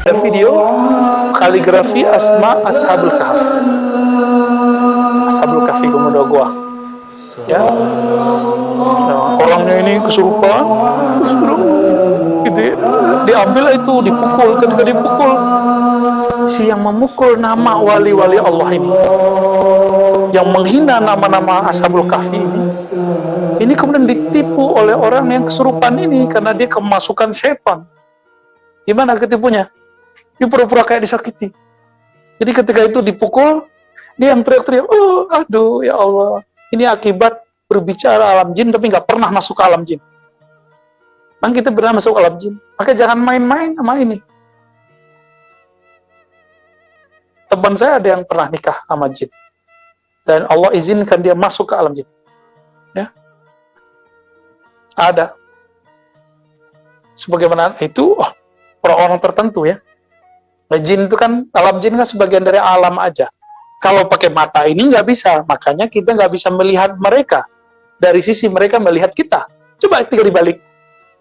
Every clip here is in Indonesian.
Ada video kaligrafi asma Ashabul Kahf. Ashabul Kahfi Komodo Goa. Ya. Nah, orangnya ini kesurupan, gitu ya. Diambil itu, dipukul. Ketika dipukul, si yang memukul nama wali-wali Allah ini, yang menghina nama-nama Ashabul Kahfi ini kemudian ditipu oleh orang yang kesurupan ini karena dia kemasukan setan. Gimana ketipunya? Dia pura-pura kayak disakiti. Jadi ketika itu dipukul, dia yang teriak-teriak, oh aduh ya Allah, ini akibat berbicara alam jin tapi nggak pernah masuk ke alam jin. Kan kita pernah masuk ke alam jin, maka jangan main-main sama ini. Teman saya ada yang pernah nikah sama jin, dan Allah izinkan dia masuk ke alam jin. Ya, ada. Sebagaimana itu, orang-orang tertentu ya. Nah, jin itu kan, alam jin kan sebagian dari alam aja. Kalau pakai mata ini nggak bisa, makanya kita nggak bisa melihat mereka. Dari sisi mereka melihat kita. Coba tinggal dibalik.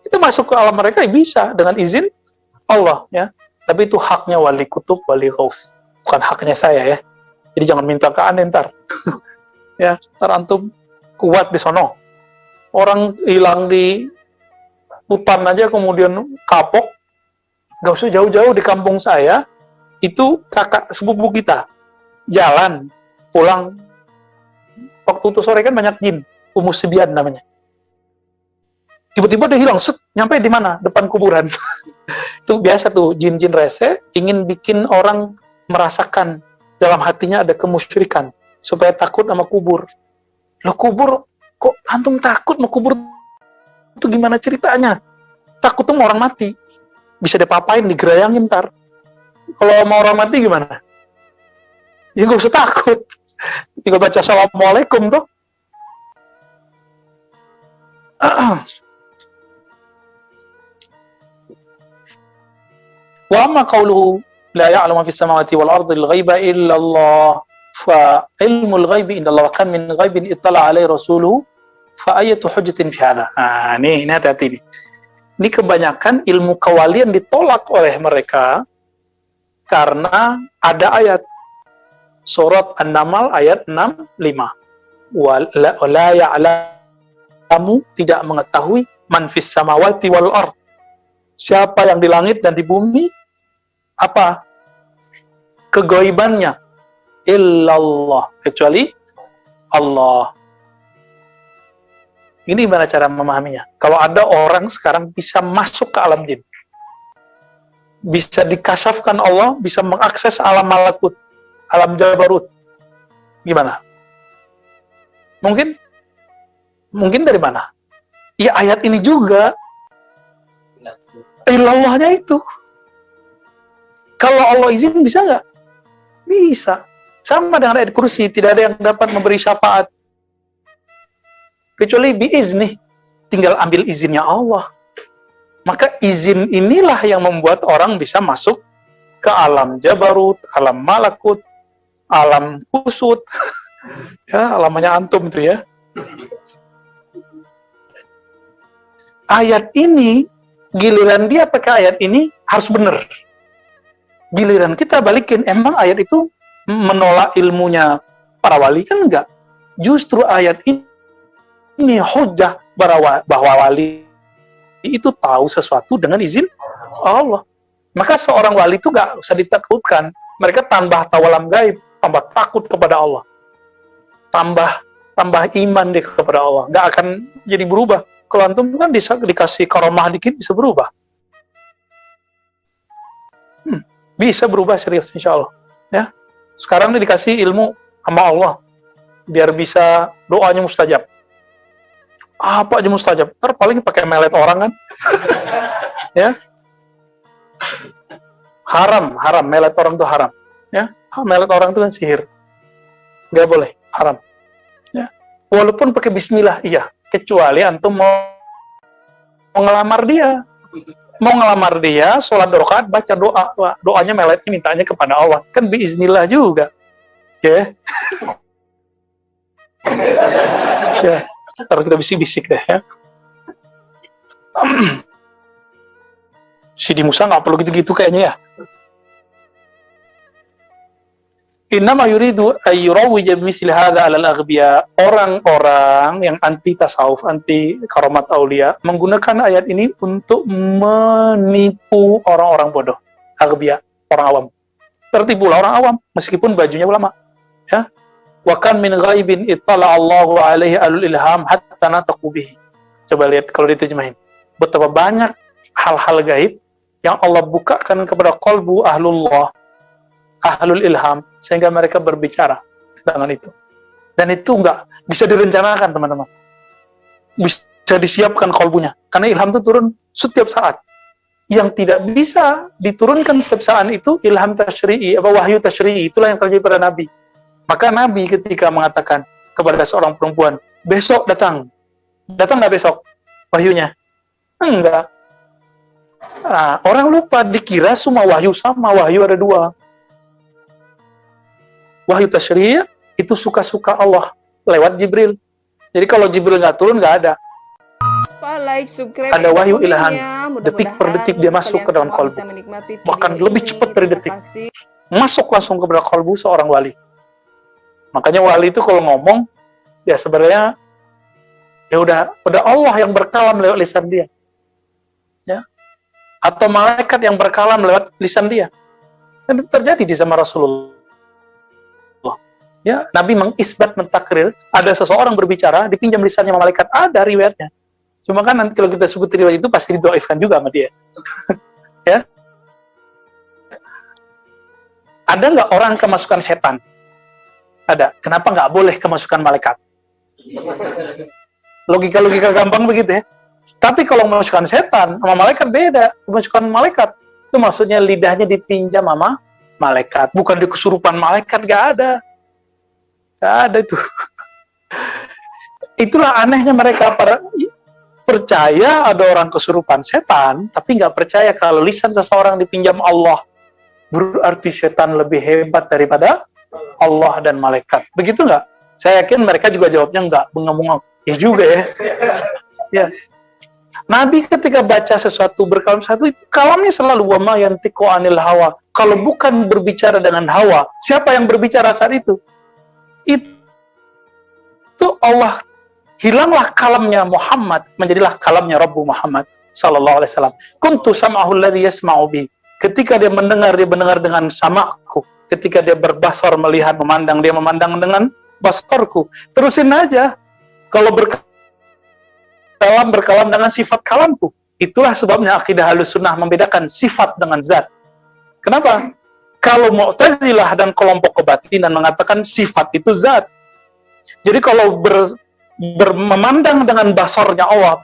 Kita masuk ke alam mereka, ya bisa, dengan izin Allah. Ya. Tapi itu haknya wali kutub, wali ghaus. Bukan haknya saya ya. Jadi jangan minta ke aneh ntar. Ya, ntar antum kuat di sono. Orang hilang di hutan aja kemudian kapok. Gak usah jauh-jauh, di kampung saya, itu kakak sepupu kita. Jalan, pulang. Waktu itu sore kan banyak jin. Umus Sibian namanya. Tiba-tiba dia hilang, set, nyampe di mana? Depan kuburan. Itu biasa tuh, jin-jin rese, ingin bikin orang merasakan dalam hatinya ada kemusyrikan. Supaya takut sama kubur. Loh kubur, kok antum takut sama kubur? Itu gimana ceritanya? Takut tuh sama orang mati. Bisa dipapain, digerayangin ntar. Kalau mau orang mati gimana? Ya nggak usah takut. Tinggal baca assalamualaikum tuh. Wa amma qawluhu la ya'lamu fis samawati wal ardi al ghaiba illa Allah fa ilmul ghaibi inda Allah, kan min ghaibin ittala alaihi rasuluhu fa ayatu hujjatin fi hadha. Nah, ini hati-hati nih. Ini kebanyakan ilmu kewalian ditolak oleh mereka karena ada ayat surat An-Naml ayat 65. Wala ya'lamu, tidak mengetahui, man fis samawati wal ard, siapa yang di langit dan di bumi, apa kegaibannya, illallah, kecuali Allah. Ini gimana cara memahaminya? Kalau ada orang sekarang bisa masuk ke alam jin, bisa dikasafkan Allah, bisa mengakses alam malakut, alam jabarut, gimana? Mungkin dari mana? Ya ayat ini juga, illallahnya itu. Kalau Allah izin bisa nggak? Bisa. Sama dengan ayat kursi, tidak ada yang dapat memberi syafaat kecuali biizni, tinggal ambil izinnya Allah. Maka izin inilah yang membuat orang bisa masuk ke alam jabarut, alam malakut, alam kusut. Ya, alamnya antum itu ya. Ayat ini, giliran dia pakai ayat ini harus benar. Giliran kita balikin, emang ayat itu menolak ilmunya para wali kan enggak? Justru ayat ini hujjah bahwa wali itu tahu sesuatu dengan izin Allah. Maka seorang wali itu gak usah ditakutkan. Mereka tambah tahu alam gaib, tambah takut kepada Allah, tambah iman deh kepada Allah. Gak akan jadi berubah. Kalau antum kan dikasih karomah dikit bisa berubah. Bisa berubah serius insya Allah. Ya. Sekarang ini dikasih ilmu sama Allah biar bisa doanya mustajab. Apa aja mustajab, ntar paling pakai melet orang kan. Ya, haram, melet orang itu haram. Ya, melet orang itu kan sihir, nggak boleh, haram. Ya, walaupun pakai bismillah, iya, kecuali antum mau ngelamar dia, sholat 2 rakaat, baca doanya meletnya mintanya kepada Allah, kan biiznillah juga, ya. Ya. Ntar kita bisik-bisik deh ya. Sidi Musa nggak perlu gitu-gitu kayaknya ya. Innama yuridu ayyurawwija misli hadza 'alal aghbiya. Orang-orang yang anti tasawuf, anti karamat aulia menggunakan ayat ini untuk menipu orang-orang bodoh. Aghbiya, orang awam. Tertipulah orang awam meskipun bajunya ulama. Ya. Wa kan min ghaibin ittala Allahu 'alaihi alul ilham hatta nataqu bihi. Coba lihat kalau diterjemahin. Betapa banyak hal-hal gaib yang Allah bukakan kepada qalbu ahlullah, ahlul ilham, sehingga mereka berbicara dengan itu. Dan itu enggak bisa direncanakan, teman-teman. Bisa disiapkan qalbunya. Karena ilham itu turun setiap saat. Yang tidak bisa diturunkan setiap saat itu ilham tasyri'i, wahyu tasyri'i, itulah yang terjadi pada Nabi. Maka Nabi ketika mengatakan kepada seorang perempuan, besok datang nggak besok wahyunya? Enggak. Nah, orang lupa, dikira semua wahyu sama, wahyu ada dua. Wahyu tasyri' itu suka-suka Allah lewat Jibril. Jadi kalau Jibril nggak turun, nggak ada. Like, subscribe, ada wahyu ilahan, detik per detik dia masuk ke dalam kalbu, bahkan lebih cepat dari detik, masuk langsung ke dalam kalbu seorang wali. Makanya wali itu kalau ngomong, ya sebenarnya ya udah Allah yang berkalam lewat lisan dia, ya, atau malaikat yang berkalam lewat lisan dia. Dan itu terjadi di zaman Rasulullah. Ya, Nabi mengisbat, mentakrir, ada seseorang berbicara, dipinjam lisannya malaikat, ada riwayatnya. Cuma kan nanti kalau kita sebut riwayat itu pasti didoaifkan juga sama dia. Ya. Ada nggak orang kemasukan setan? Ada. Kenapa nggak boleh kemasukan malaikat? Logika-logika gampang begitu ya. Tapi kalau kemasukan setan sama malaikat beda. Kemasukan malaikat itu maksudnya lidahnya dipinjam sama malaikat, bukan di kesurupan malaikat, nggak ada. Nggak ada itu. Itulah anehnya mereka, para percaya ada orang kesurupan setan, tapi nggak percaya kalau lisan seseorang dipinjam Allah. Berarti setan lebih hebat daripada Allah dan malaikat. Begitu nggak? Saya yakin mereka juga jawabnya nggak, bengong-bengong. Ya juga ya. Ya. Nabi ketika baca sesuatu, berkalam sesuatu, itu kalamnya selalu wa ma yantiqu anil hawa. Kalau bukan berbicara dengan hawa, siapa yang berbicara saat itu? Itu Allah. Hilanglah kalamnya Muhammad, menjadilah kalamnya Rabbu Muhammad sallallahu alaihi wasallam. Kuntu sam'ahu alladhi yasma'u bi. Ketika dia mendengar dengan sama'ku. Ketika dia berbasar, melihat, memandang, dia memandang dengan basarku. Terusin aja. Kalau berkalam dengan sifat kalamku. Itulah sebabnya akidah Ahlussunnah membedakan sifat dengan zat. Kenapa? Kalau Mu'tazilah dan kelompok kebatinan mengatakan sifat itu zat. Jadi kalau memandang dengan basarnya Allah,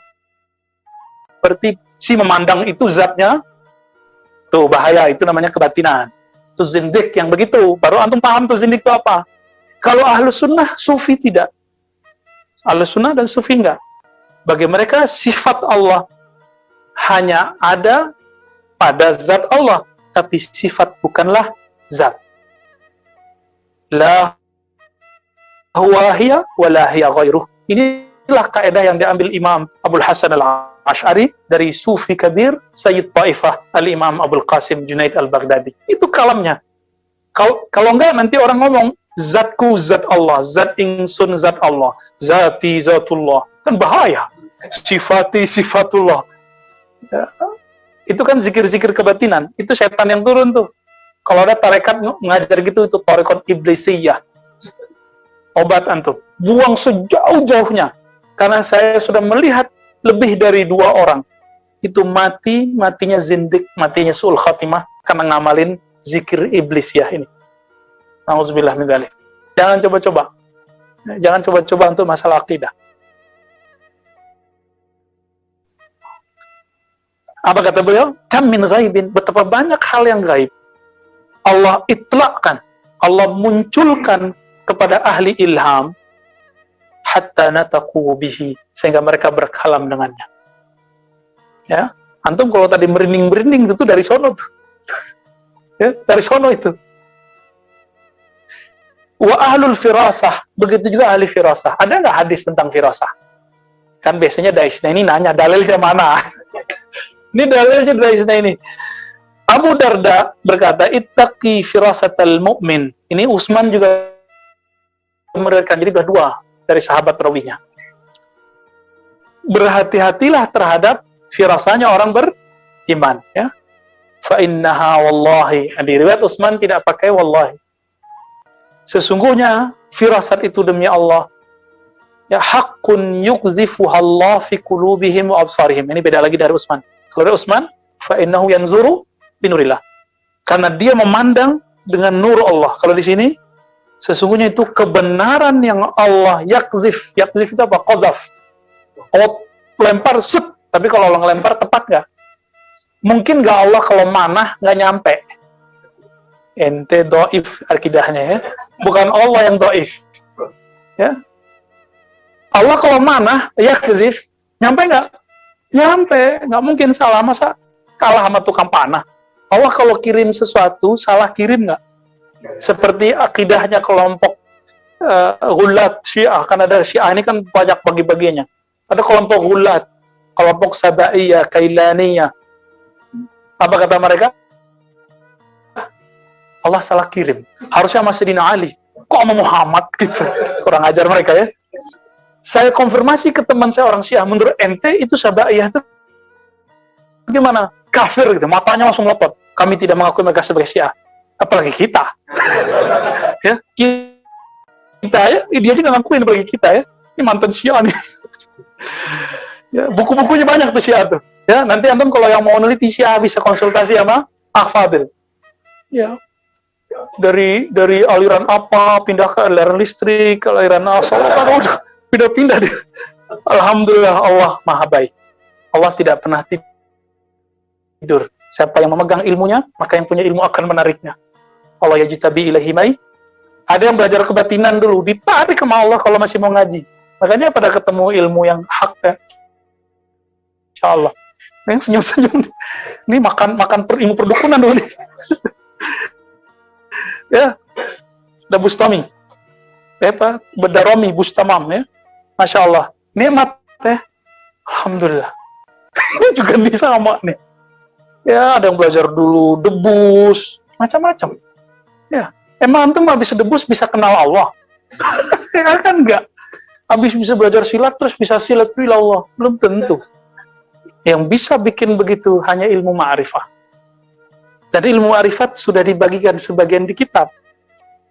berarti si memandang itu zatnya, tuh bahaya, itu namanya kebatinan. Itu zindik yang begitu, baru antum paham tuh zindik itu apa. Kalau Ahlus Sunnah, Sufi tidak. Ahlus Sunnah dan Sufi enggak. Bagi mereka sifat Allah hanya ada pada zat Allah, tapi sifat bukanlah zat. La huwa hiya wa la hiya ghairuh. Inilah kaidah yang diambil Imam Abul Hasan al-Ash'ari dari Sufi Kabir Sayyid Taifah Al-Imam Abul Qasim Junaid al-Baghdadi. Itu kalamnya. Kalau enggak nanti orang ngomong zatku zat Allah, zat ingsun zat Allah, zati zatullah. Kan bahaya. Sifati sifatullah. Ya. Itu kan zikir-zikir kebatinan. Itu setan yang turun tuh. Kalau ada tarekat ngajar gitu, itu tarekat iblisiyah. Obat antum, buang sejauh-jauhnya, karena saya sudah melihat lebih dari 2 orang itu matinya zindik, matinya su'ul khatimah karena ngamalin zikir iblis ya ini. Nauzubillah min dzalik. Jangan coba-coba untuk masalah akidah. Apa kata beliau? Kam min ghaibin, betapa banyak hal yang gaib Allah itlaqkan, Allah munculkan kepada ahli ilham hatta nataqu bihi, sehingga mereka berkalam dengannya. Ya, antum kalau tadi merinding-merinding itu dari sono tuh. Ya, dari sono itu. Wa ahlul firasah, begitu juga ahli firasah. Ada nggak hadis tentang firasah? Kan biasanya Daisna ini nanya dalilnya mana. Ini dalilnya Daisna ini. Abu Darda berkata, ittaqi firasatal mu'min Ini Utsman juga meriwayatkan, jadi dua dari sahabat rawinya. Berhati-hatilah terhadap firasanya orang beriman, ya. Fa innaha wallahi. Di riwayat Utsman tidak pakai wallahi. Sesungguhnya firasat itu demi Allah, ya, haqqun yuqzifuha Allah fi qulubihim wa absarihim. Ini beda lagi dari Utsman. Kalau dari Utsman, fa innahu yanzuru binurillah. Karena dia memandang dengan nur Allah. Kalau di sini, sesungguhnya itu kebenaran yang Allah yakzif. Yakzif itu apa? Qazaf. Allah lempar, set. Tapi kalau Allah lempar, tepat nggak? Mungkin nggak Allah kalau manah nggak nyampe. Ente doif akidahnya, ya. Bukan Allah yang doif. Ya. Allah kalau manah, yakzif, nyampe nggak? Nyampe. Nggak mungkin salah. Masa kalah sama tukang panah? Allah kalau kirim sesuatu, salah kirim nggak? Seperti akidahnya kelompok Ghulat Syiah. Kan ada Syiah ini kan banyak bagi-bagiannya. Ada kelompok Ghulat, kelompok Sabaiyah, Kailaniyah. Apa kata mereka? Allah salah kirim. Harusnya sama Sayyidina Ali. Kok sama Muhammad gitu? Kurang ajar mereka, ya. Saya konfirmasi ke teman saya orang Syiah. Menurut ente itu Sabaiyah itu gimana? Kafir gitu. Matanya langsung lepot. Kami tidak mengakui mereka sebagai Syiah. Apalagi kita. Ya, kita ya, dia juga ngakuin apalagi kita, ya. Ini mantan Syiah nih. Ya, buku-bukunya banyak tuh Syiah tuh. Ya, nanti antum kalau yang mau neliti Syiah bisa konsultasi sama Fadil. Ya. Dari aliran apa pindah ke aliran listrik, ke aliran asal pindah-pindah deh. Alhamdulillah Allah Maha baik. Allah tidak pernah tidur. Siapa yang memegang ilmunya, maka yang punya ilmu akan menariknya. Allah yajtabi ilaihi mai. Ada yang belajar kebatinan dulu, ditarik sama Allah kalau masih mau ngaji. Makanya pada ketemu ilmu yang hak, ya. Insyaallah. Yang senyum-senyum. Ini makan ilmu perdukunan dulu nih. Ya. Ada Bustami. Apa? Bedaromi Bustamam, ya. Masya Allah. Nikmat, ya. Alhamdulillah. Ini juga bisa sama nih. Ya, ada yang belajar dulu debus, macam-macam. Ya. Emang antum habis debus bisa kenal Allah? Ya kan enggak. Habis bisa belajar silat terus bisa silat Allah, belum tentu. Yang bisa bikin begitu hanya ilmu ma'rifah. Dan ilmu ma'rifat sudah dibagikan sebagian di kitab.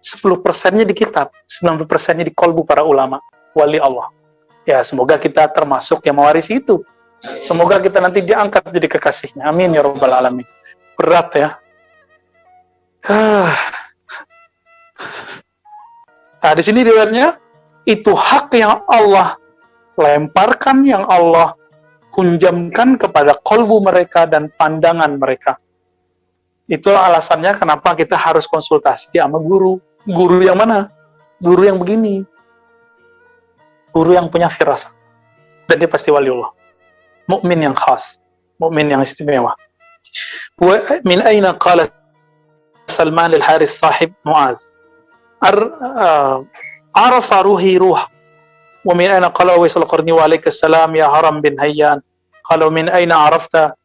10%-nya di kitab, 90%-nya di kolbu para ulama, wali Allah. Ya, semoga kita termasuk yang mewarisi itu. Semoga kita nanti diangkat jadi kekasihnya. Amin ya rabbal alamin. Berat, ya. Nah, di sini riwayatnya itu hak yang Allah lemparkan, yang Allah hunjamkan kepada kolbu mereka dan pandangan mereka. Itulah alasannya kenapa kita harus konsultasi sama guru. Guru yang mana? Guru yang begini. Guru yang punya firasat. Dan dia pasti waliullah. Mukmin yang khas. Mukmin yang istimewa. Wa min aina qala Salman al-Haris sahib Muaz. Arafa ruhi ruh. Wa min aina qala Uwais al-Qarni wa alaikas salam ya Haram bin Hayyan. Qala min aina arafta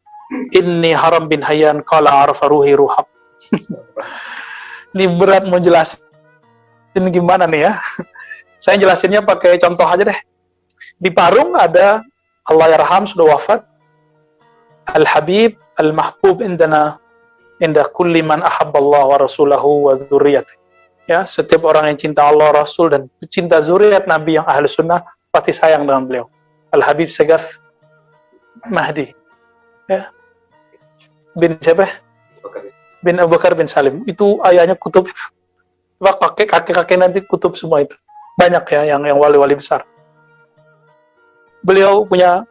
inni Haram bin Hayyan qala arafa ruhi ruhak. Ini berat mau jelasin gimana nih, ya. Saya jelasinnya pakai contoh aja deh. Di Parung ada Allah yarham sudah wafat Al-Habib Al-Mahbub indana inda kulli man ahabballah wa rasulahu wa dzurriyyati. Ya, setiap orang yang cinta Allah, Rasul dan cinta zuriat Nabi yang ahli sunnah pasti sayang dengan beliau. Al-Habib Segaf Mahdi. Ya. Bin siapa? Bin Abu Bakar bin Salim. Itu ayahnya kutub itu. Kakek-kakek nanti kutub semua itu. Banyak ya yang wali-wali besar. Beliau punya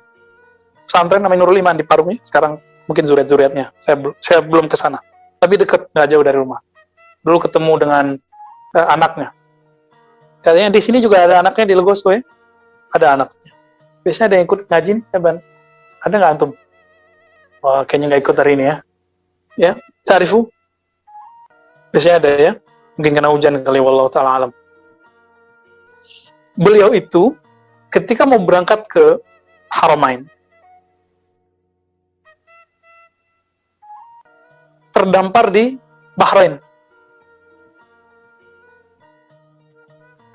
pesantren namanya Nurul Iman di Parung ya. Sekarang mungkin zuriat-zuriatnya. Saya belum ke sana. Tapi dekat, nggak jauh dari rumah. Dulu ketemu dengan anaknya. Katanya di sini juga ada anaknya di Legoso ya. Ada anaknya. Biasanya ada yang ikut ngaji nih, saya ban. Ada nggak antum? Wah, kayaknya nggak ikut hari ini ya. Ya, ta'rifu? Biasanya ada ya. Mungkin karena hujan kali, wallahu ta'ala alam. Beliau itu ketika mau berangkat ke Haramain, terdampar di Bahrain.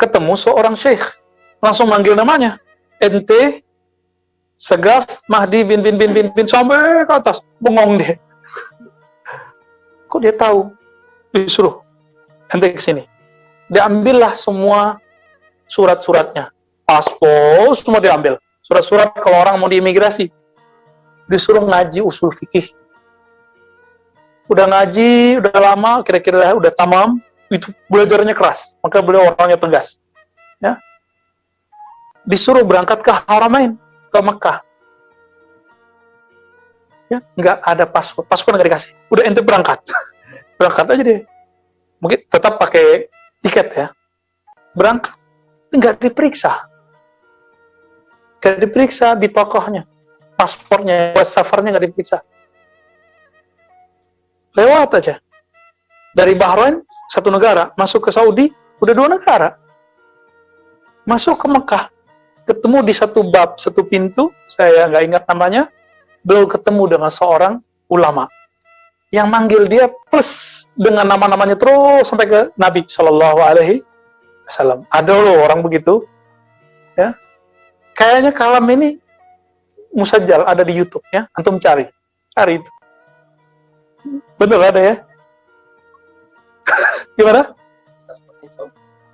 ketemu seorang syekh, langsung manggil namanya, ente Segaf Mahdi bin sampai ke atas, bengong dia. Kok dia tahu? Disuruh, ente ke sini. Diambillah semua surat-suratnya, paspor semua diambil. Surat-surat kalau orang mau diimigrasi, disuruh ngaji usul fikih. Udah ngaji, udah lama, kira-kira udah tamam, itu belajarnya keras, maka beliau orangnya tegas. Ya, disuruh berangkat ke Haramain, ke Mekah. Ya, nggak ada paspor nggak dikasih. Udah ente berangkat, berangkat aja deh. Mungkin tetap pakai tiket ya. Berangkat, nggak diperiksa di tokohnya, paspornya, safarnya nggak diperiksa. Lewat aja. Dari Bahrain, satu negara, masuk ke Saudi, udah 2 negara. Masuk ke Mekah, ketemu di satu bab, satu pintu, saya nggak ingat namanya, beliau ketemu dengan seorang ulama yang manggil dia plus dengan nama-namanya terus sampai ke Nabi Shallallahu Alaihi Wasallam. Ada loh orang begitu, ya. Kayaknya kalam ini musajjal, ada di YouTube ya, antum cari itu. Bener ada ya? Gimana?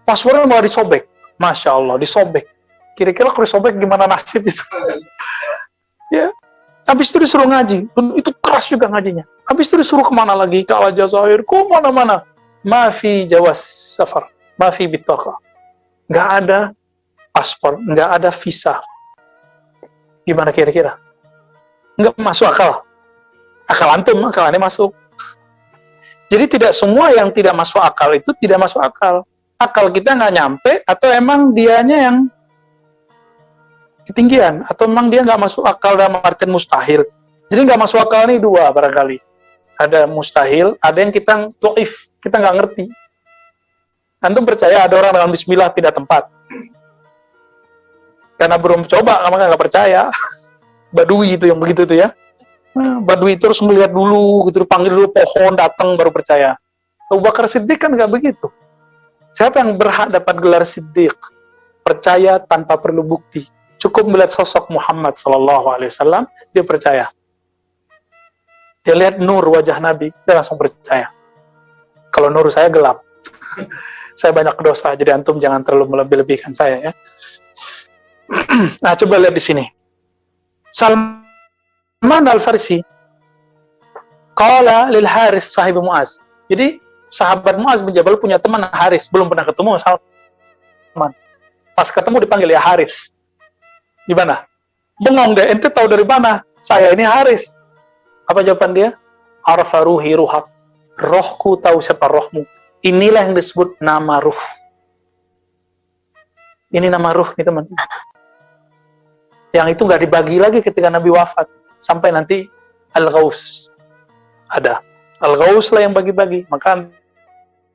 Paspornya malah disobek. Masya Allah, disobek. Kira-kira kalau disobek gimana nasib itu? Ya. Habis itu disuruh ngaji. Itu keras juga ngajinya. Habis itu disuruh kemana lagi? Ke Al-Jazair. Ke mana-mana. Mafi jawas safar. Mafi bitaka. Nggak ada paspor. Nggak ada visa. Gimana kira-kira? Nggak masuk akal. Akal antum, akalannya masuk. Jadi tidak semua yang tidak masuk akal itu tidak masuk akal. Akal kita nggak nyampe, atau emang dianya yang ketinggian, atau memang dia nggak masuk akal dalam artian mustahil. Jadi nggak masuk akal ini 2 barangkali. Ada mustahil, ada yang kita dhaif, kita nggak ngerti. Antum percaya ada orang dengan bismillah pindah tempat? Karena belum coba, maka nggak percaya. Badui itu yang begitu tuh ya. Badui terus melihat dulu, gitu, panggil dulu pohon, datang baru percaya. Abu Bakar Siddiq kan nggak begitu. Siapa yang berhak dapat gelar Siddiq? Percaya tanpa perlu bukti. Cukup melihat sosok Muhammad SAW, dia percaya. Dia lihat nur wajah Nabi, dia langsung percaya. Kalau nur saya gelap, saya banyak dosa, jadi antum jangan terlalu melebih-lebihkan saya ya. Nah, coba lihat di sini. Salman Al-Farsi qala lil Haris sahib Muaz. Jadi sahabat Muaz bin Jabal punya teman Haris, belum pernah ketemu Salman. Pas ketemu dipanggil ya Haris. Gimana? Bengong deh, ente tahu dari mana? Saya ini Haris. Apa jawaban dia? Arfa ruhi ruhak. Rohku tahu siapa rohmu. Inilah yang disebut nama ruh. Ini nama ruh nih teman-teman. Yang itu nggak dibagi lagi ketika Nabi wafat. Sampai nanti Al-Ghaus ada. Al-Ghaus lah yang bagi-bagi. Maka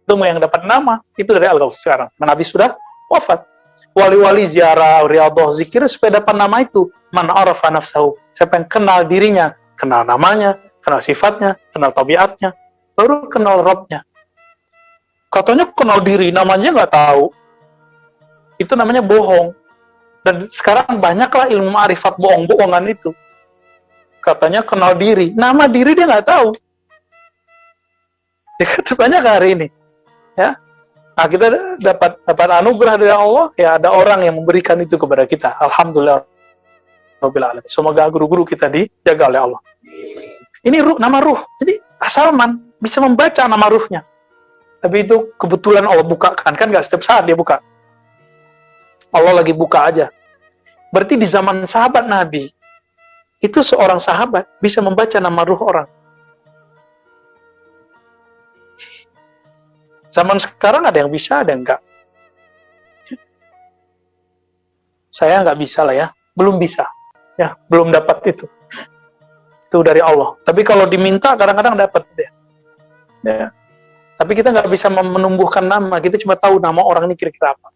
itu yang dapat nama itu dari Al-Ghaus sekarang. Nabi sudah wafat. Wali-wali ziarah, riyadhah, zikir supaya dapat nama itu. Man arafa nafsahu. Siapa yang kenal dirinya, kenal namanya, kenal sifatnya, kenal tabiatnya, baru kenal Rabbnya. Katanya kenal diri, namanya nggak tahu. Itu namanya bohong. Dan sekarang banyaklah ilmu ma'rifat bohong-bohongan itu. Katanya kenal diri, nama diri dia nggak tahu. Ya, banyak hari ini. Ya. Nah, kita dapat anugerah dari Allah, ya ada orang yang memberikan itu kepada kita. Alhamdulillah Rabbil Alamin. Semoga guru-guru kita dijaga oleh Allah. Ini ruh, nama ruh. Jadi Salman bisa membaca nama ruhnya. Tapi itu kebetulan Allah bukakan, kan nggak setiap saat dia buka. Allah lagi buka aja. Berarti di zaman sahabat Nabi, itu seorang sahabat bisa membaca nama ruh orang. Zaman sekarang ada yang bisa, ada yang enggak. Saya nggak bisa lah ya, belum bisa. Ya, belum dapat itu. Itu dari Allah. Tapi kalau diminta, kadang-kadang dapat. Ya. Tapi kita nggak bisa menumbuhkan nama, kita cuma tahu nama orang ini kira-kira apa.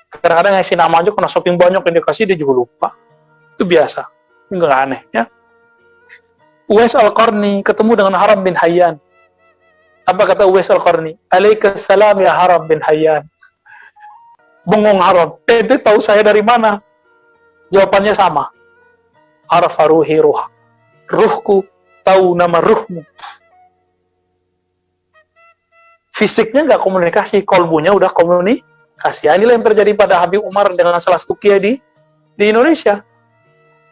Kadang-kadang ngasih nama aja, karena shopping banyak yang dikasih, dia juga lupa. Itu biasa. Itu nggak aneh. Ya. Uwais Al-Qarni ketemu dengan Haram bin Hayyan. Apa kata Uwais Al-Qarni? Alaikassalam ya Haram bin Hayyan. Bengong Harun, ente tahu saya dari mana? Jawabannya sama. Arafa ruhi ruh. Ruhku tahu nama ruhmu. Fisiknya nggak komunikasi, kolbunya udah komunikasi. Inilah yang terjadi pada Habib Umar dengan salah satu kiai di Indonesia.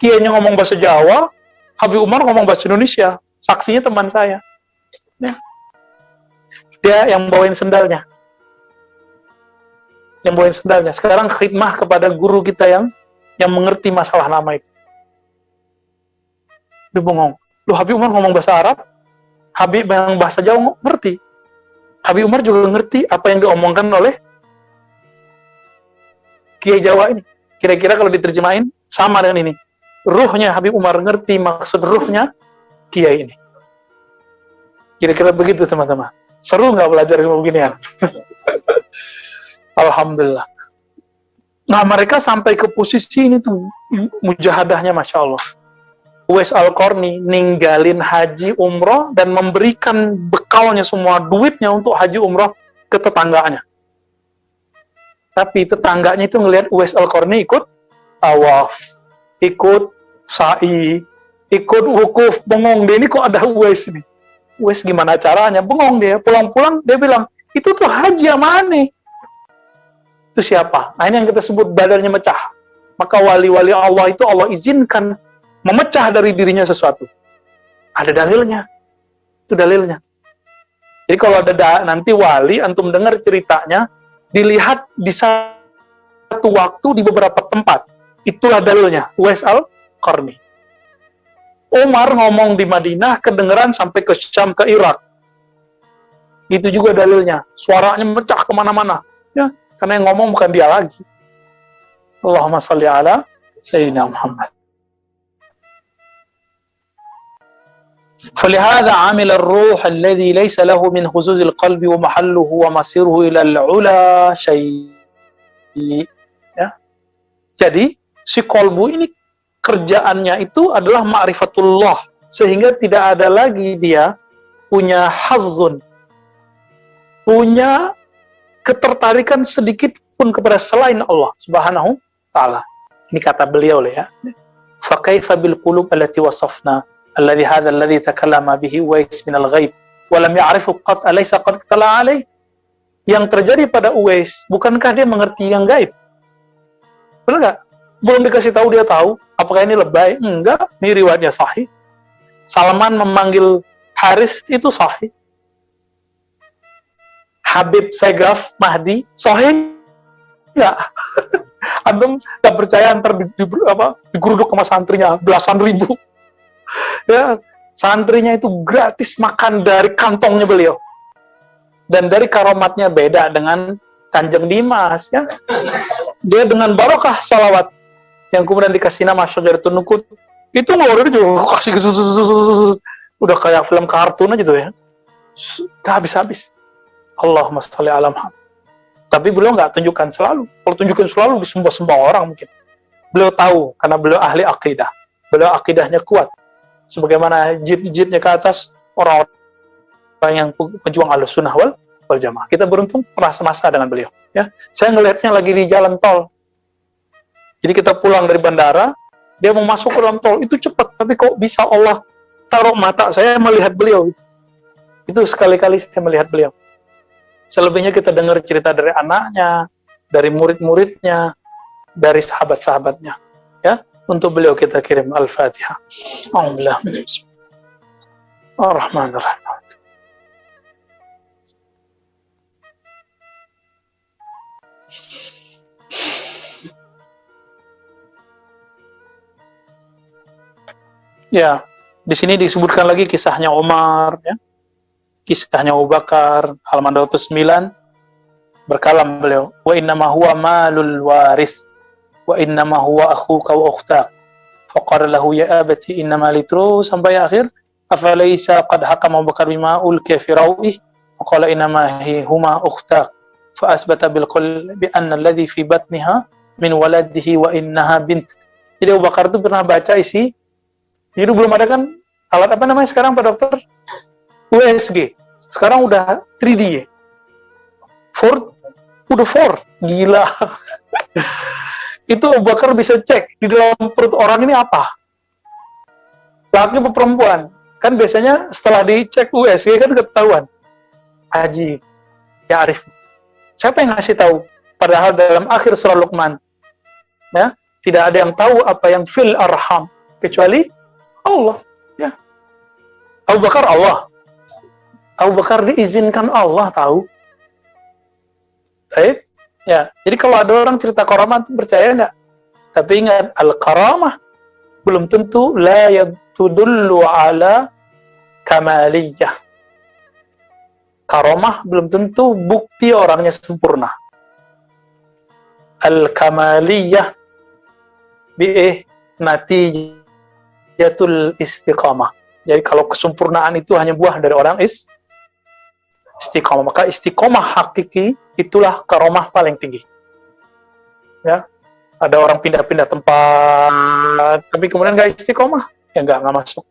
Kiainya ngomong bahasa Jawa, Habib Umar ngomong bahasa Indonesia. Saksinya teman saya. Ya. Dia yang bawain sendalnya. Sekarang khidmah kepada guru kita yang mengerti masalah nama itu. Dia bengong. Loh, Habib Umar ngomong bahasa Arab, Habib yang bahasa Jawa ngerti. Habib Umar juga ngerti apa yang diomongkan oleh Kiai Jawa ini. Kira-kira kalau diterjemahin sama dengan ini. Ruhnya Habib Umar ngerti maksud ruhnya Kiai ini. Kira-kira begitu teman-teman. Seru nggak belajar ilmu beginian? Alhamdulillah. Nah, mereka sampai ke posisi ini tuh mujahadahnya Masya Allah. Uwais Al-Qarni ninggalin haji umroh dan memberikan bekalnya semua duitnya untuk haji umroh ke tetangganya. Tapi tetangganya itu ngelihat Uwais Al-Qarni ikut tawaf, ikut sa'i, ikut wukuf, bengong dia, ini kok ada Uwais ini. Uwais gimana caranya? Bengong dia, pulang-pulang dia bilang, itu tuh haji yang mana? Itu siapa? Nah, ini yang kita sebut badannya mecah. Maka wali-wali Allah itu Allah izinkan memecah dari dirinya sesuatu. Ada dalilnya. Itu dalilnya. Jadi kalau ada nanti wali, antum dengar ceritanya, dilihat di satu waktu di beberapa tempat. Itulah dalilnya. Uwais Al-Qarni. Umar ngomong di Madinah, kedengeran sampai ke Syam, ke Irak. Itu juga dalilnya. Suaranya mecah kemana-mana. Ya, karena yang ngomong bukan dia lagi. Allahumma salli ala Sayyidina Muhammad. فلهذا عمل الروح الذي ليس له من خزوز القلب ومحله ومصيره إلى العلا شيء. Ya. Jadi si kolbu ini kerjaannya itu adalah ma'rifatullah, sehingga tidak ada lagi dia punya hazzun, punya ketertarikan sedikit pun kepada selain Allah Subhanahu taala. Ini kata beliau ya. Fa kaifa bil qulub allati wasafna alladhi hadha alladhi takallama bihi Uwais min al-ghaib wa lam ya'rifu qad alaysa qad tala alayh. Yang terjadi pada Uwais, bukankah dia mengerti yang gaib? Benar enggak? Belum dikasih tahu dia tahu. Apakah ini lebay? Enggak, ini riwayatnya sahih. Salman memanggil Haris itu sahih. Habib Segaf Mahdi sahih enggak? Antum enggak percaya ntar digeruduk sama santrinya belasan ribu. Ya, santrinya itu gratis makan dari kantongnya beliau. Dan dari karomatnya beda dengan Kanjeng Dimas ya. Dia dengan barokah salawat yang kemudian dikasih nama Syajaratun Nuqut. Itu ngeluarin juga kasih udah kayak film kartun aja tuh ya. Gak habis-habis. Allahumma sholli ala Muhammad. Tapi beliau nggak tunjukkan selalu. Kalau tunjukkan selalu disembah-sembah orang mungkin. Beliau tahu karena beliau ahli akidah. Beliau akidahnya kuat. Sebagaimana jid-jidnya ke atas orang-orang yang pejuang Ahlussunnah wal Jamaah. Kita beruntung pernah semasa dengan beliau. Ya, saya ngelihatnya lagi di jalan tol. Jadi kita pulang dari bandara, dia mau masuk ke dalam tol itu cepat. Tapi kok bisa Allah taruh mata saya melihat beliau? Itu sekali-kali saya melihat beliau. Selebihnya kita dengar cerita dari anaknya, dari murid-muridnya, dari sahabat-sahabatnya. Ya, untuk beliau kita kirim Al-Fatihah. Alhamdulillah. Ar-Rahmanir-Rahim. Ya, di sini disebutkan lagi kisahnya Umar, ya. Kisahnya Abu Bakar, halaman 209, berkalam beliau, wa innama huwa malul waris, wa innama huwa akhuka wa ukhtak, faqala lahu ya abati innama litru, sampai akhir, afalaysa qad hakama Abu Bakar bima ulkiya fi rawih, faqala innama huma ukhtak, fa asbata bil qul bi anna alladhi fi batniha min waladihi wa innaha bint. Jadi Abu Bakar itu pernah baca isi. Jadi belum ada kan alat apa namanya sekarang Pak Dokter? USG. Sekarang udah 3D ya. udah 4, gila. Itu Abu Bakar bisa cek di dalam perut orang ini apa, laki atau perempuan. Kan biasanya setelah dicek USG kan ketahuan. Haji, ya Arif, siapa yang ngasih tahu? Padahal dalam akhir surah Luqman, ya, tidak ada yang tahu apa yang fil arham kecuali Allah. Ya, Abu Bakar Allah. Abu Bakar diizinkan Allah tahu. Baik, ya. Jadi kalau ada orang cerita karamah itu percaya nggak? Tapi ingat, al-karamah belum tentu la yadullu ala kamaliyah. Karamah belum tentu bukti orangnya sempurna. Al-kamaliyah natijatul istiqamah. Jadi kalau kesempurnaan itu hanya buah dari orang istiqamah, maka istiqamah hakiki itulah karamah paling tinggi. Ya, ada orang pindah-pindah tempat, tapi kemudian nggak istiqamah, ya nggak masuk.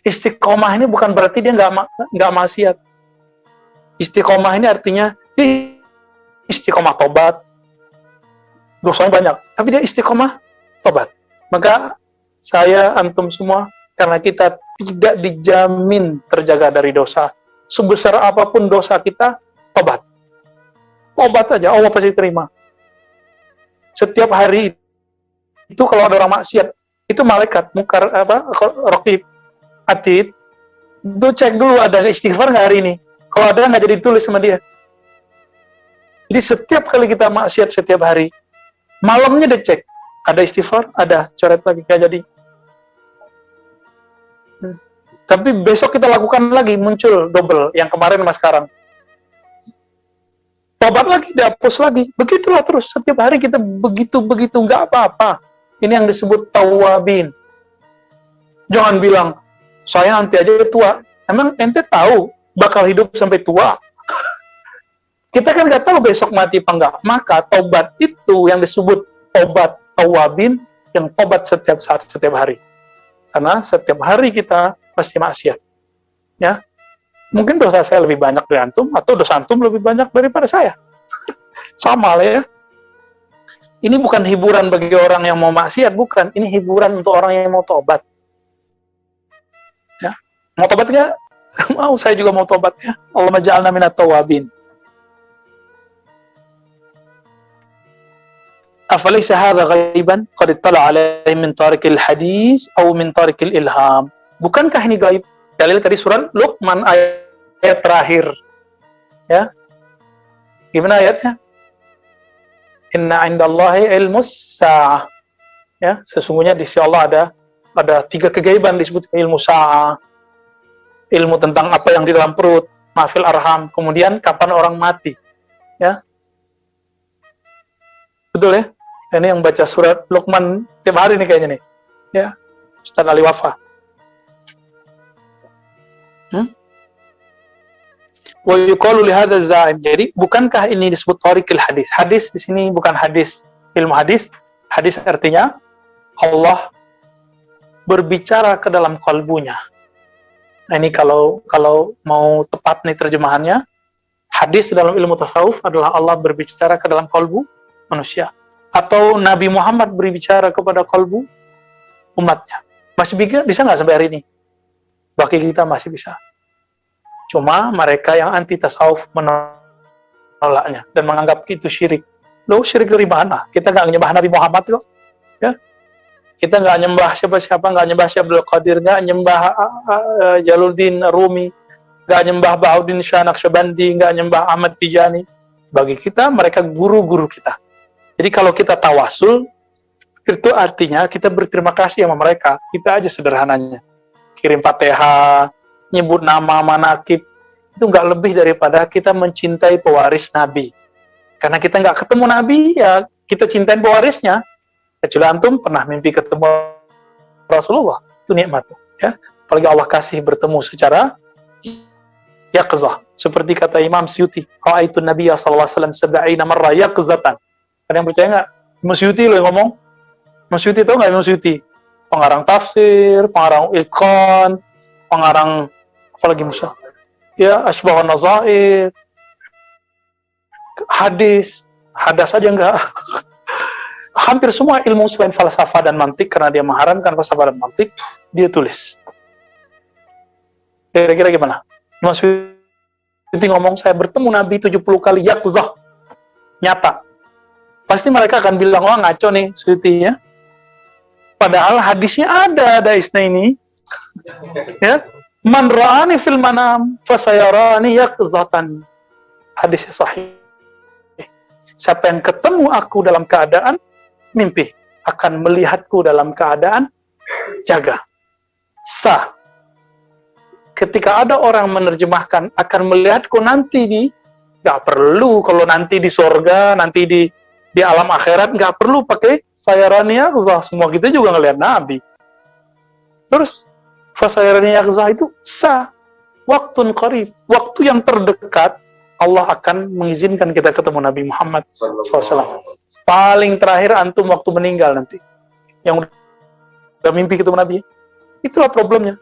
Istiqamah ini bukan berarti dia nggak maksiat. Istiqamah ini artinya dia istiqamah tobat, dosanya banyak, tapi dia istiqamah tobat. Maka saya, antum semua, karena kita tidak dijamin terjaga dari dosa, sebesar apapun dosa kita, tobat. Tobat aja, Allah pasti terima. Setiap hari itu kalau ada orang maksiat, itu malaikat, mungkar, raqib, atid, itu cek dulu ada istighfar nggak hari ini. Kalau ada nggak jadi ditulis sama dia. Jadi setiap kali kita maksiat setiap hari, malamnya dicek, ada istighfar, ada, coret lagi, nggak jadi. Tapi besok kita lakukan lagi, muncul double, yang kemarin sama sekarang. Tobat lagi, dihapus lagi. Begitulah terus, setiap hari kita begitu-begitu, nggak apa-apa. Ini yang disebut tawabin. Jangan bilang, saya nanti aja tua. Emang ente tahu bakal hidup sampai tua? Kita kan nggak tahu besok mati apa enggak. Maka tobat itu yang disebut tobat tawabin, yang tobat setiap saat, setiap hari. Karena setiap hari kita pasti maksiat. Ya, mungkin dosa saya lebih banyak dari antum, atau dosa antum lebih banyak daripada saya. Sama lah ya. Ini bukan hiburan bagi orang yang mau maksiat, bukan. Ini hiburan untuk orang yang mau tobat. Ya, mau tobat nggak? Mau, saya juga mau tobat ya. Allahumma ja'alna minat tawabin. Afalaysa hadha ghaiban qad ittala alaihi min tariqil hadis atau min tariqil ilham. Bukankah ini gaib? Dalil tadi surat Luqman ayat terakhir. Ya. Gimana ayatnya? Inna 'indallahi ilmus sa'ah. Ya, sesungguhnya di sisi Allah ada 3 kegaiban disebut ilmu sa'ah. Ilmu tentang apa yang di dalam perut, mafil arham, kemudian kapan orang mati. Ya. Betul ya? Ini yang baca surat Luqman tiap hari nih kayaknya nih. Ya. Ustaz Ali Wafa. Wa yuqalu li hadza zaim. Jadi bukankah ini disebut tariqil hadis? Hadis di sini bukan hadis ilmu hadis. Hadis artinya Allah berbicara ke dalam kalbunya. Nah, ini kalau mau tepat nih terjemahannya, hadis dalam ilmu tasawuf adalah Allah berbicara ke dalam kalbu manusia, atau Nabi Muhammad berbicara kepada kalbu umatnya. Masih bisa nggak sampai hari ini? Bagi kita masih bisa. Cuma mereka yang anti tasawuf menolaknya dan menganggap itu syirik. Loh, syirik dari mana? Kita nggak menyembah Nabi Muhammad kok. Ya? Kita nggak nyembah siapa-siapa, nggak nyembah Syekh Abdul Qadir, nggak nyembah Jaluddin Rumi, nggak nyembah Bahauddin Shah Naqsyabandi, nggak nyembah Ahmad Tijani. Bagi kita, mereka guru-guru kita. Jadi kalau kita tawasul, itu artinya kita berterima kasih sama mereka. Kita aja sederhananya. Kirim Fatihah, nyebut nama, manakib, itu nggak lebih daripada kita mencintai pewaris Nabi. Karena kita nggak ketemu Nabi, ya kita cintain pewarisnya. Kecuali antum pernah mimpi ketemu Rasulullah, itu nikmat, ya. Apalagi Allah kasih bertemu secara yaqzah, seperti kata Imam Suyuti, ra'aitu Nabiyya sallallahu alaihi wasallam 70 marra yaqzatan. Ada yang percaya nggak? Imam Suyuti loh yang ngomong. Imam Suyuti tahu nggak Imam Suyuti? Pengarang tafsir, pengarang Itqan, pengarang apalagi Musa? Ya, Asbahun Nazair. hadis, hadas aja enggak. Hampir semua ilmu selain falsafah dan mantik, karena dia mengharamkan falsafah dan mantik, dia tulis. Kira-kira gimana? Mas Suyuti ngomong, saya bertemu Nabi 70 kali yaqzah, nyata. Pasti mereka akan bilang, wah ngaco nih Suyuti ya. Padahal hadisnya ada isnaini. Ya, man ra'ani fil manam fasayarani yaqzatan. Hadisnya sahih. Siapa yang ketemu aku dalam keadaan mimpi, akan melihatku dalam keadaan jaga. Sah. Ketika ada orang menerjemahkan akan melihatku nanti nggak perlu, kalau nanti di surga, nanti di alam akhirat, nggak perlu pakai sayarani yaqzah, semua kita juga ngelihat Nabi. Terus fasayarani yaqzah itu sah, waktun qarib, waktu yang terdekat Allah akan mengizinkan kita ketemu Nabi Muhammad SAW. Paling terakhir antum waktu meninggal nanti, yang udah mimpi ketemu Nabi. Itulah problemnya.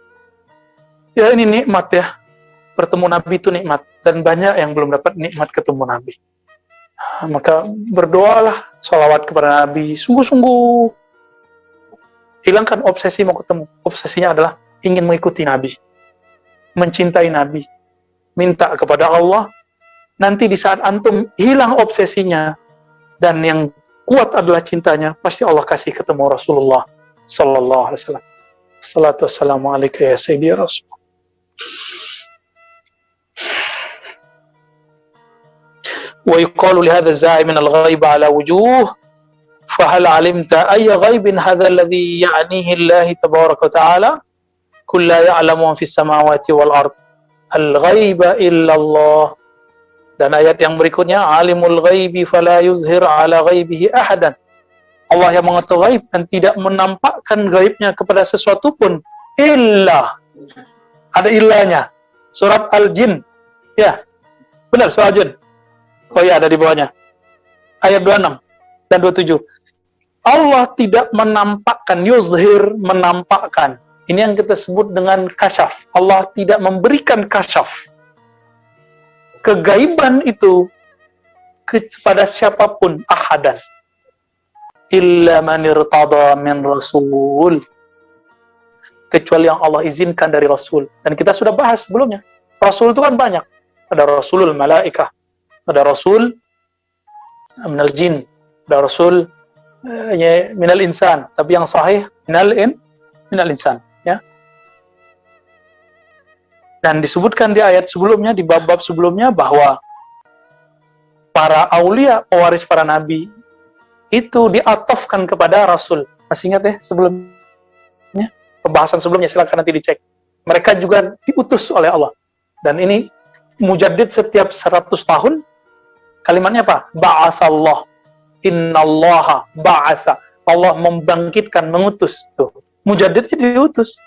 Ya ini nikmat ya, bertemu Nabi itu nikmat, dan banyak yang belum dapat nikmat ketemu Nabi. Maka berdoalah, sholawat kepada Nabi, sungguh-sungguh hilangkan obsesi mau ketemu. Obsesinya adalah ingin mengikuti Nabi, mencintai Nabi, minta kepada Allah. Nanti di saat antum hilang obsesinya dan yang kuat adalah cintanya, pasti Allah kasih ketemu Rasulullah sallallahu alaihi wasallam. Salatu wassalamu alaika ya sayyidi Rasul. ويقال لهذا الزاعم من الغيب على وجوه فهل علمت أي غيب هذا الذي يعنيه الله تبارك وتعالى كل لا يعلم في السماوات والأرض الغيب إلا الله. Dan ayat yang berikutnya, alimul ghaibi fala yuzhir ala ghaibihi ahadan. Allah yang mengetahui ghaib dan tidak menampakkan gaibnya kepada sesuatu pun illa. Ada illanya. Surat Al-Jin. Ya. Benar, surat Al-Jin. Oh ya, ada di bawahnya. Ayat 26 dan 27. Allah tidak menampakkan, yuzhir, menampakkan. Ini yang kita sebut dengan kasyaf. Allah tidak memberikan kasyaf, kegaiban itu kepada siapapun, ahadan, illa man irtada min rasul, kecuali yang Allah izinkan dari Rasul. Dan kita sudah bahas sebelumnya, Rasul itu kan banyak. Ada Rasulul Malaikah, ada Rasul minal jin, ada Rasul minal insan, tapi yang sahih minal insan, ya. Dan disebutkan di ayat sebelumnya, di bab-bab sebelumnya, bahwa para aulia, pewaris para nabi, itu diatofkan kepada Rasul. Masih ingat ya sebelumnya? Pembahasan sebelumnya, silakan nanti dicek. Mereka juga diutus oleh Allah. Dan ini mujaddid setiap 100 tahun, kalimatnya apa? Ba'asallah. Innallaha ba'asa. Allah membangkitkan, mengutus. Tuh. Mujaddidnya diutus.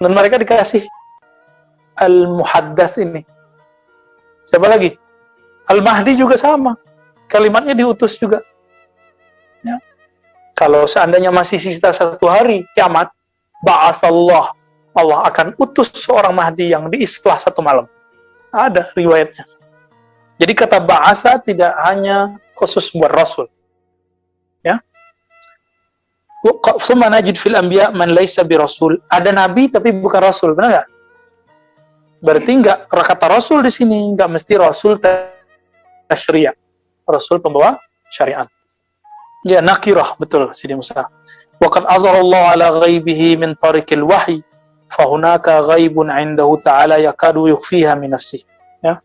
Dan mereka dikasih Al-Muhaddas ini. Siapa lagi? Al-Mahdi juga sama. Kalimatnya diutus juga. Ya. Kalau seandainya masih sisa 1 hari kiamat, ba'asallah, Allah akan utus seorang Mahdi yang diislah 1 malam. Ada riwayatnya. Jadi kata ba'asa tidak hanya khusus buat Rasul. Ya. Summa najid fil anbiya man laysa bi rasul. Ada nabi tapi bukan rasul, benar enggak? Berarti enggak kata rasul di sini enggak mesti rasul tasyri', rasul pembawa syariat. Ya, nakirah, betul Sidi Musa. Wa qad azhara Allah ala ghaibihi min tariqil wahyi, fa hunaka ghaibun 'indahu ta'ala yakadu yukhfiha min nafsihi. Ya.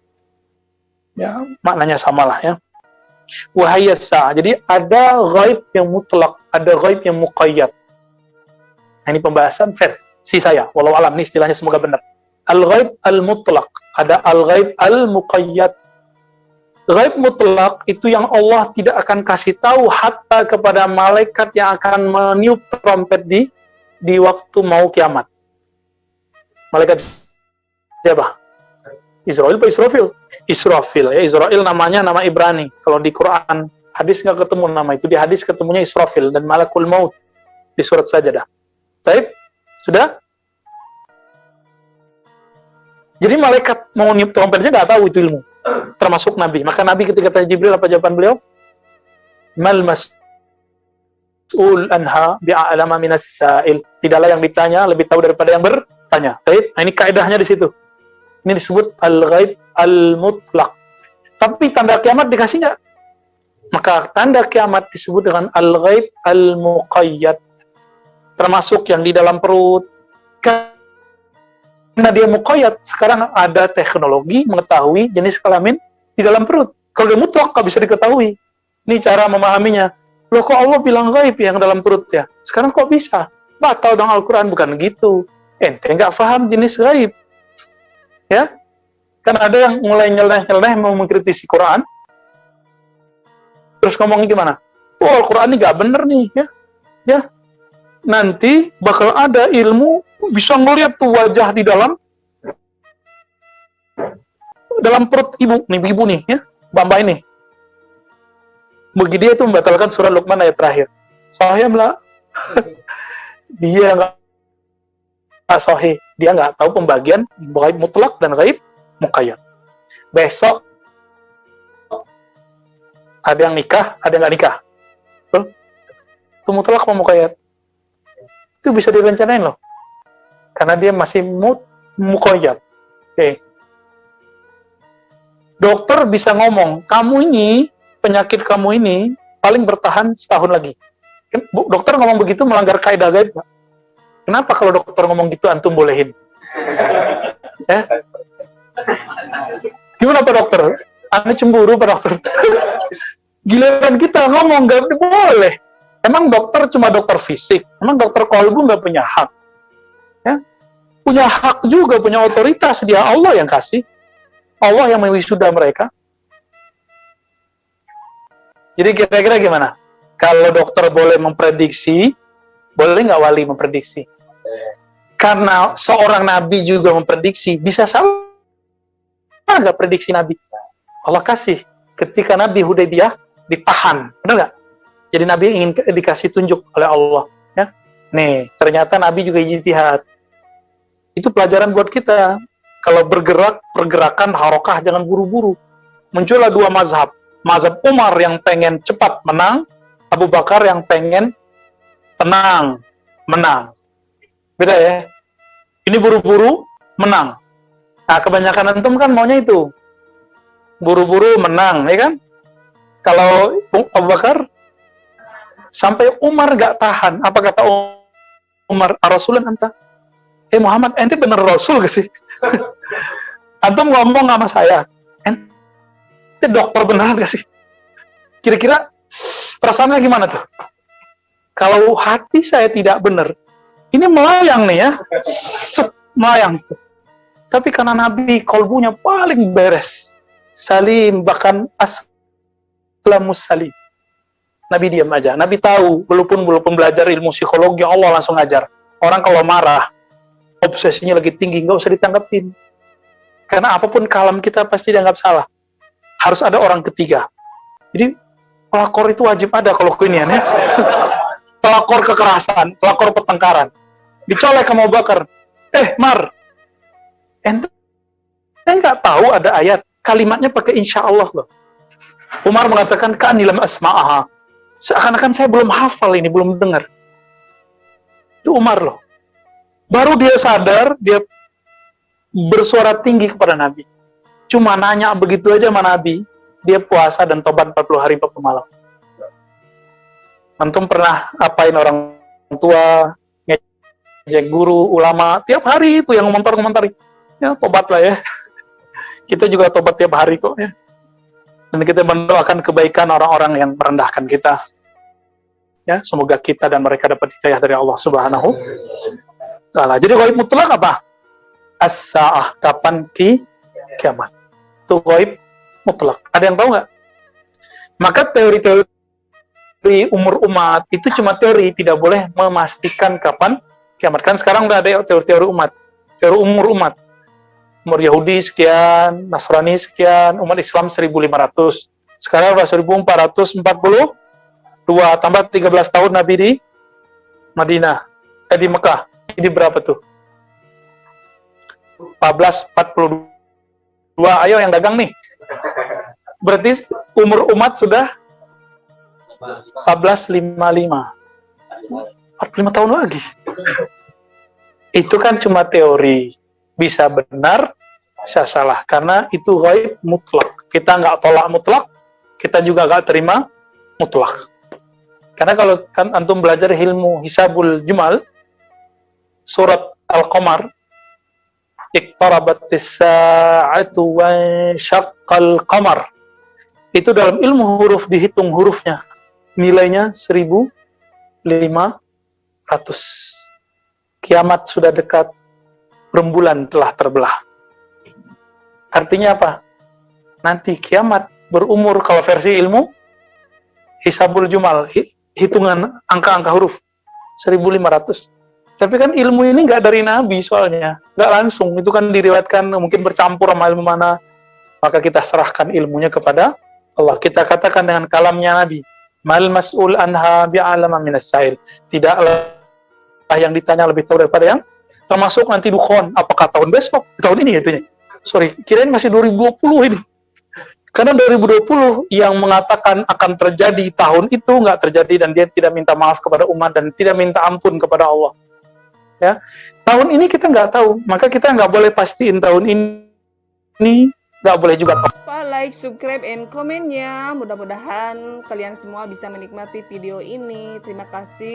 Ya, maknanya samalah ya. Wahai sa'ah. Jadi ada ghaib yang mutlak, ada ghaib yang muqayyad. Nah, ini pembahasan versi saya. Walau alam, ini istilahnya semoga benar. Al-ghaib al-mutlaq, ada al-ghaib al-muqayyad. Ghaib mutlak itu yang Allah tidak akan kasih tahu hatta kepada malaikat yang akan meniup trompet di waktu mau kiamat. Malaikat siapa? Israel apa Israfil? Israfil ya, Israel namanya nama Ibrani. Kalau di Quran hadis nggak ketemu nama itu, di hadis ketemunya Israfil dan Malakul Maut di surat Sajadah. Baik, sudah? Jadi malaikat mau niup trompetnya nggak tahu itu ilmu. termasuk Nabi. Maka Nabi ketika tanya Jibril, apa jawaban beliau? Mal mas'ul anha bi'a'lama minas sa'il. Tidaklah yang ditanya lebih tahu daripada yang bertanya. Baik, nah ini kaidahnya di situ. Ini disebut al-ghaib al-mutlaq. Tapi tanda kiamat dikasih nggak? Maka tanda kiamat disebut dengan al-ghaib al-muqayyad. Termasuk yang di dalam perut. Karena dia muqayyad, sekarang ada teknologi mengetahui jenis kelamin di dalam perut. Kalau dia mutlak, nggak bisa diketahui. Ini cara memahaminya. Loh, kok Allah bilang gaib yang dalam perut ya? Sekarang kok bisa? Batal dong Al-Quran, bukan gitu. Ente nggak paham jenis gaib. Ya? Kan ada yang mulai nyeleneh-nyeleneh mau mengkritisi Quran. Terus ngomongnya gimana? Oh, Al-Quran ini nggak bener nih. Ya. Nanti bakal ada ilmu bisa ngeliat tuh wajah di dalam perut ibu nih ya, Bamba ini. Begitu dia itu membatalkan surah Luqman ayat terakhir. Sahih lah. Dia nggak sahih, dia nggak tahu pembagian gaib mutlak dan gaib muqayyad. Besok ada yang nikah, ada yang nggak nikah. Betul? Itu mutlak apa muqayyad? Itu bisa direncanain loh. Karena dia masih muqayyad. Oke. Dokter bisa ngomong, penyakit kamu ini paling bertahan setahun lagi. Dokter ngomong begitu melanggar kaidah gaib, Pak. Kenapa kalau dokter ngomong gitu antum bolehin? Ya? Gimana Pak Dokter? Anda cemburu Pak Dokter? Giliran kita ngomong nggak boleh. Emang dokter cuma dokter fisik? Emang dokter kolbu nggak punya hak? Ya? Punya hak juga, punya otoritas. Dia Allah yang kasih. Allah yang mewisuda mereka. Jadi kira-kira gimana? Kalau dokter boleh memprediksi, boleh nggak wali memprediksi? Karena seorang nabi juga memprediksi, bisa salah nggak prediksi nabi? Allah kasih. Ketika Nabi Hudaybiyah ditahan, benar nggak? Jadi Nabi ingin dikasih tunjuk oleh Allah. Ya? Nih, ternyata Nabi juga ijtihad. Itu pelajaran buat kita. Kalau bergerak, pergerakan, harokah, jangan buru-buru. Muncullah dua mazhab. Mazhab Umar yang pengen cepat menang, Abu Bakar yang pengen tenang, menang. Beda ya? Ini buru-buru, menang. Nah, kebanyakan antum kan maunya itu. Buru-buru, menang, ya kan? Kalau Abu Bakar, sampai Umar gak tahan. Apa kata Umar? Rasulun anta? Muhammad, ente bener Rasul gak sih? Antum ngomong sama saya, ente dokter beneran gak sih? Kira-kira perasaannya gimana tuh? Kalau hati saya tidak benar, ini melayang nih ya, melayang tuh. Tapi karena Nabi kolbunya paling beres, salim, bahkan aslamus salim. Nabi diam aja. Nabi tahu, walaupun belajar ilmu psikologi, Allah langsung ngajar. Orang kalau marah, obsesinya lagi tinggi, nggak usah ditanggapin. Karena apapun kalam kita pasti dianggap salah. Harus ada orang ketiga. Jadi, pelakor itu wajib ada kalau keinian ya. Pelakor kekerasan, pelakor pertengkaran. Dicolek sama Abu Bakar. Mar, ente nggak tahu ada ayat, kalimatnya pakai insya Allah loh. Umar mengatakan, ka'anilam asma'aha. Seakan-akan saya belum hafal ini, belum dengar. Itu Umar loh. Baru dia sadar, dia bersuara tinggi kepada Nabi. Cuma nanya begitu aja sama Nabi, dia puasa dan tobat 40 hari 40 malam. Antum pernah apain orang tua, ngejek guru, ulama, tiap hari itu yang ngomentari. Ya, tobat lah ya. Kita juga tobat tiap hari kok ya. Dan kita mendoakan kebaikan orang-orang yang merendahkan kita. Ya, semoga kita dan mereka dapat hidayah dari Allah Subhanahu wa Ta'ala. Jadi gaib mutlak apa? As-sa'ah, kapan kiamat. Itu gaib mutlak. Ada yang tahu nggak? Maka teori-teori umur umat itu cuma teori, tidak boleh memastikan kapan kiamat. Kan sekarang udah ada teori-teori umat, teori umur umat. Umur Yahudi sekian, Nasrani sekian, umat Islam 1500. Sekarang udah 1442, tambah 13 tahun Nabi di Madinah, di Mekah. Ini berapa tuh? 1442. Ayo yang dagang nih. Berarti umur umat sudah 1455. 45 tahun lagi. Itu kan cuma teori. Bisa benar, bisa salah. Karena itu ghaib mutlak. Kita nggak tolak mutlak, kita juga nggak terima mutlak. Karena kalau kan antum belajar ilmu hisabul jumal, surat Al-Qamar, iqtarabatis sa'atu wa syaqqal qamar. Itu dalam ilmu huruf dihitung hurufnya. Nilainya 1500. Kiamat sudah dekat, rembulan telah terbelah. Artinya apa? Nanti kiamat berumur, kalau versi ilmu hisabul jumal, hitungan angka-angka huruf 1500. Tapi kan ilmu ini nggak dari Nabi soalnya, nggak langsung. Itu kan diriwayatkan, mungkin bercampur sama ilmu mana. Maka kita serahkan ilmunya kepada Allah. Kita katakan dengan kalamnya Nabi, mal mas'ul anha bi'alama minas sa'il. Tidaklah yang ditanya lebih tahu daripada yang termasuk nanti dukhon. Apakah tahun besok? Tahun ini itunya. Sorry, kirain masih 2020 ini. Karena 2020 yang mengatakan akan terjadi tahun itu nggak terjadi, dan dia tidak minta maaf kepada umat dan tidak minta ampun kepada Allah. Ya, tahun ini kita nggak tahu, maka kita nggak boleh pastiin tahun ini, nggak boleh juga. Lupa like, subscribe, and komennya. Mudah-mudahan kalian semua bisa menikmati video ini. Terima kasih.